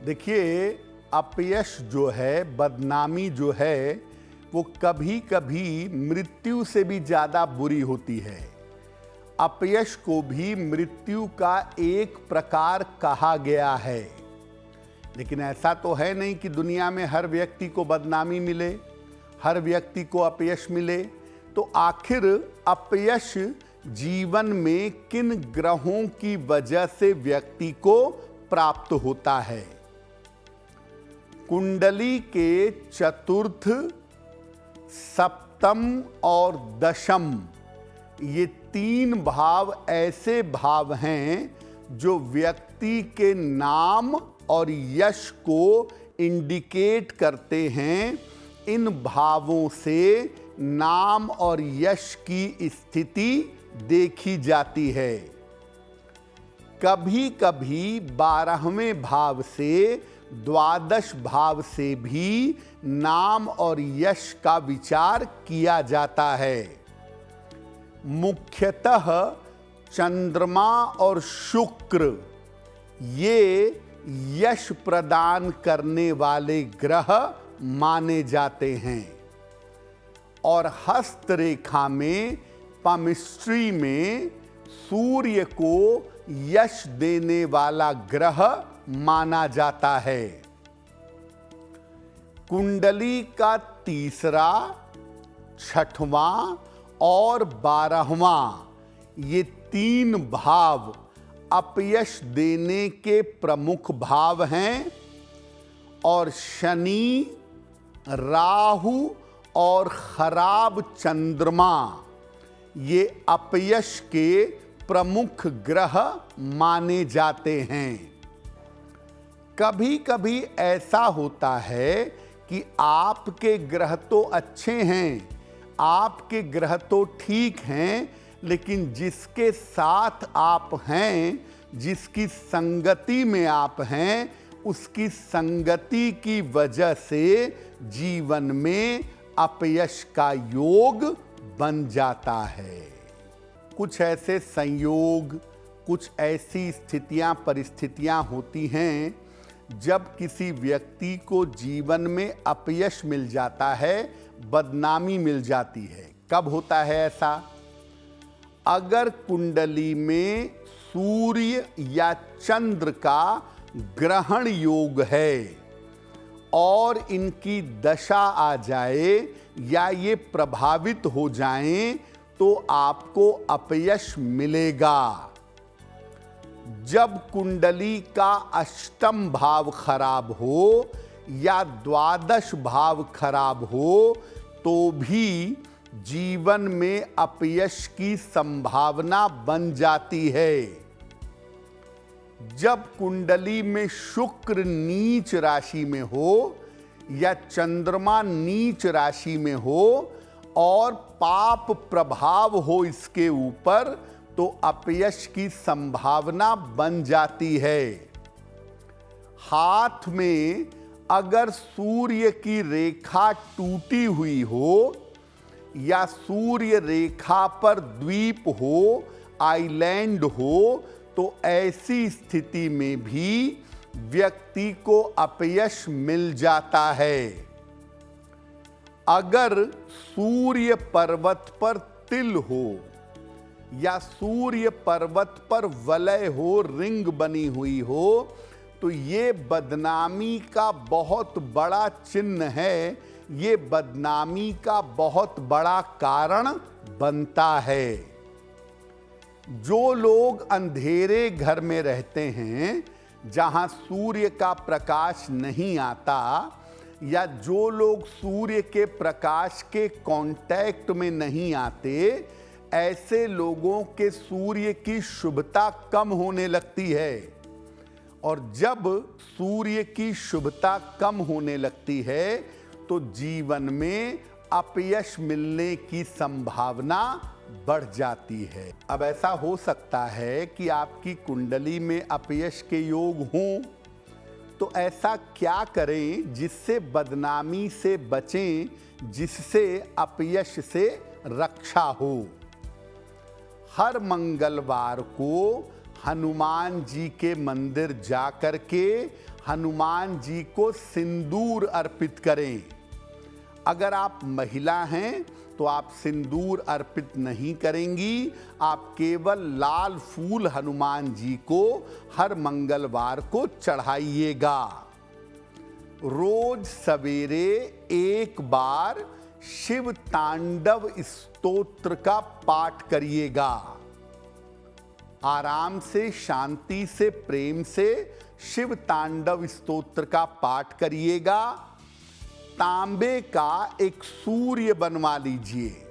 देखिए, अपयश जो है, बदनामी जो है, वो कभी कभी मृत्यु से भी ज़्यादा बुरी होती है। अपयश को भी मृत्यु का एक प्रकार कहा गया है। लेकिन ऐसा तो है नहीं कि दुनिया में हर व्यक्ति को बदनामी मिले, हर व्यक्ति को अपयश मिले। तो आखिर अपयश जीवन में किन ग्रहों की वजह से व्यक्ति को प्राप्त होता है? कुंडली के चतुर्थ, सप्तम और दशम, ये तीन भाव ऐसे भाव हैं जो व्यक्ति के नाम और यश को इंडिकेट करते हैं। इन भावों से नाम और यश की स्थिति देखी जाती है। कभी कभी 12वें भाव से, द्वादश भाव से भी नाम और यश का विचार किया जाता है। मुख्यतः चंद्रमा और शुक्र ये यश प्रदान करने वाले ग्रह माने जाते हैं। और हस्तरेखा में, पामिस्ट्री में सूर्य को यश देने वाला ग्रह माना जाता है। कुंडली का तीसरा, छठवां और 12वां ये तीन भाव अपयश देने के प्रमुख भाव हैं। और शनि, राहु और खराब चंद्रमा ये अपयश के प्रमुख ग्रह माने जाते हैं। कभी कभी ऐसा होता है कि आपके ग्रह तो अच्छे हैं, आपके ग्रह तो ठीक हैं, लेकिन जिसके साथ आप हैं, जिसकी संगति में आप हैं, उसकी संगति की वजह से जीवन में अपयश का योग बन जाता है। कुछ ऐसे संयोग, कुछ ऐसी स्थितियां, परिस्थितियां होती हैं जब किसी व्यक्ति को जीवन में अपयश मिल जाता है, बदनामी मिल जाती है। कब होता है ऐसा? अगर कुंडली में सूर्य या चंद्र का ग्रहण योग है और इनकी दशा आ जाए या ये प्रभावित हो जाएं, तो आपको अपयश मिलेगा। जब कुंडली का अष्टम भाव खराब हो या द्वादश भाव खराब हो, तो भी जीवन में अपयश की संभावना बन जाती है। जब कुंडली में शुक्र नीच राशि में हो या चंद्रमा नीच राशि में हो और पाप प्रभाव हो इसके ऊपर, तो अपयश की संभावना बन जाती है। हाथ में अगर सूर्य की रेखा टूटी हुई हो या सूर्य रेखा पर द्वीप हो, आइलैंड हो, तो ऐसी स्थिति में भी व्यक्ति को अपयश मिल जाता है। अगर सूर्य पर्वत पर तिल हो या सूर्य पर्वत पर वलय हो, रिंग बनी हुई हो, तो ये बदनामी का बहुत बड़ा चिन्ह है, ये बदनामी का बहुत बड़ा कारण बनता है। जो लोग अंधेरे घर में रहते हैं, जहां सूर्य का प्रकाश नहीं आता, या जो लोग सूर्य के प्रकाश के कांटेक्ट में नहीं आते, ऐसे लोगों के सूर्य की शुभता कम होने लगती है। और जब सूर्य की शुभता कम होने लगती है, तो जीवन में अपयश मिलने की संभावना बढ़ जाती है। अब ऐसा हो सकता है कि आपकी कुंडली में अपयश के योग हों, तो ऐसा क्या करें जिससे बदनामी से बचें, जिससे अपयश से रक्षा हो? हर मंगलवार को हनुमान जी के मंदिर जा कर के हनुमान जी को सिंदूर अर्पित करें। अगर आप महिला हैं तो आप सिंदूर अर्पित नहीं करेंगी, आप केवल लाल फूल हनुमान जी को हर मंगलवार को चढ़ाइएगा। रोज सवेरे एक बार शिव तांडव स्तोत्र का पाठ करिएगा। आराम से, शांति से, प्रेम से शिव तांडव स्तोत्र का पाठ करिएगा। तांबे का एक सूर्य बनवा लीजिए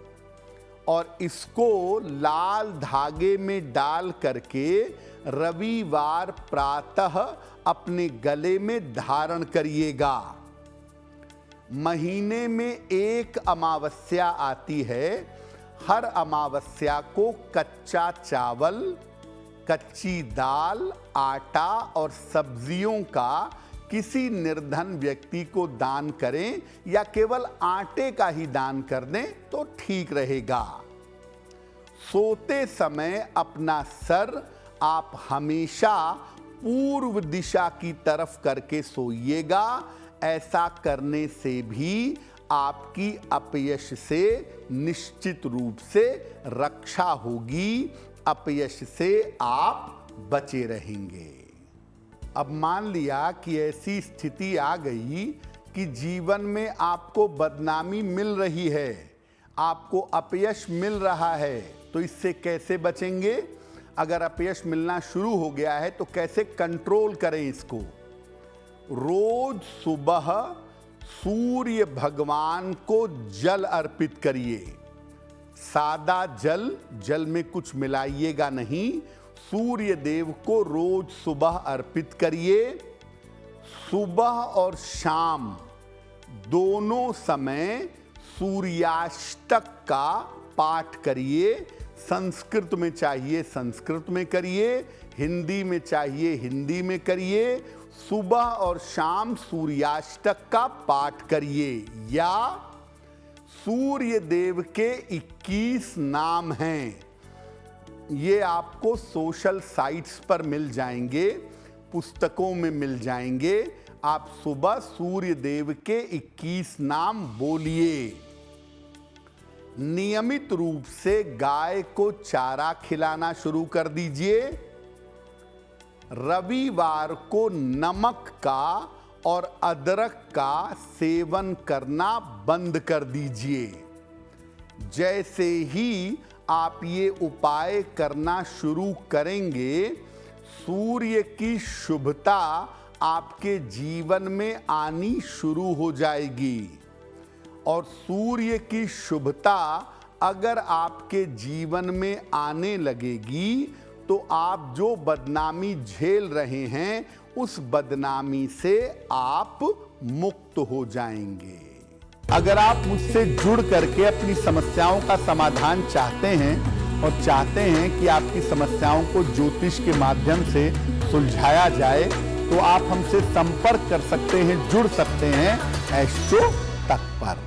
और इसको लाल धागे में डाल करके रविवार प्रातः अपने गले में धारण करिएगा। महीने में एक अमावस्या आती है। हर अमावस्या को कच्चा चावल, कच्ची दाल, आटा और सब्जियों का किसी निर्धन व्यक्ति को दान करें या केवल आटे का ही दान कर दें तो ठीक रहेगा। सोते समय अपना सर आप हमेशा पूर्व दिशा की तरफ करके सोइएगा। ऐसा करने से भी आपकी अपयश से निश्चित रूप से रक्षा होगी, अपयश से आप बचे रहेंगे। अब मान लिया कि ऐसी स्थिति आ गई कि जीवन में आपको बदनामी मिल रही है, आपको अपयश मिल रहा है, तो इससे कैसे बचेंगे? अगर अपयश मिलना शुरू हो गया है तो कैसे कंट्रोल करें इसको? रोज सुबह सूर्य भगवान को जल अर्पित करिए। सादा जल, जल में कुछ मिलाइएगा नहीं। सूर्य देव को रोज सुबह अर्पित करिए। सुबह और शाम दोनों समय सूर्याष्टक का पाठ करिए। संस्कृत में चाहिए संस्कृत में करिए, हिंदी में चाहिए हिंदी में करिए। सुबह और शाम सूर्याष्टक का पाठ करिए। या सूर्य देव के 21 नाम हैं, ये आपको सोशल साइट्स पर मिल जाएंगे, पुस्तकों में मिल जाएंगे। आप सुबह सूर्य देव के 21 नाम बोलिए। नियमित रूप से गाय को चारा खिलाना शुरू कर दीजिए। रविवार को नमक का और अदरक का सेवन करना बंद कर दीजिए। जैसे ही आप ये उपाय करना शुरू करेंगे, सूर्य की शुभता आपके जीवन में आनी शुरू हो जाएगी। और सूर्य की शुभता अगर आपके जीवन में आने लगेगी तो आप जो बदनामी झेल रहे हैं उस बदनामी से आप मुक्त हो जाएंगे। अगर आप मुझसे जुड़ करके अपनी समस्याओं का समाधान चाहते हैं और चाहते हैं कि आपकी समस्याओं को ज्योतिष के माध्यम से सुलझाया जाए, तो आप हमसे संपर्क कर सकते हैं, जुड़ सकते हैं एस्ट्रो तक पर।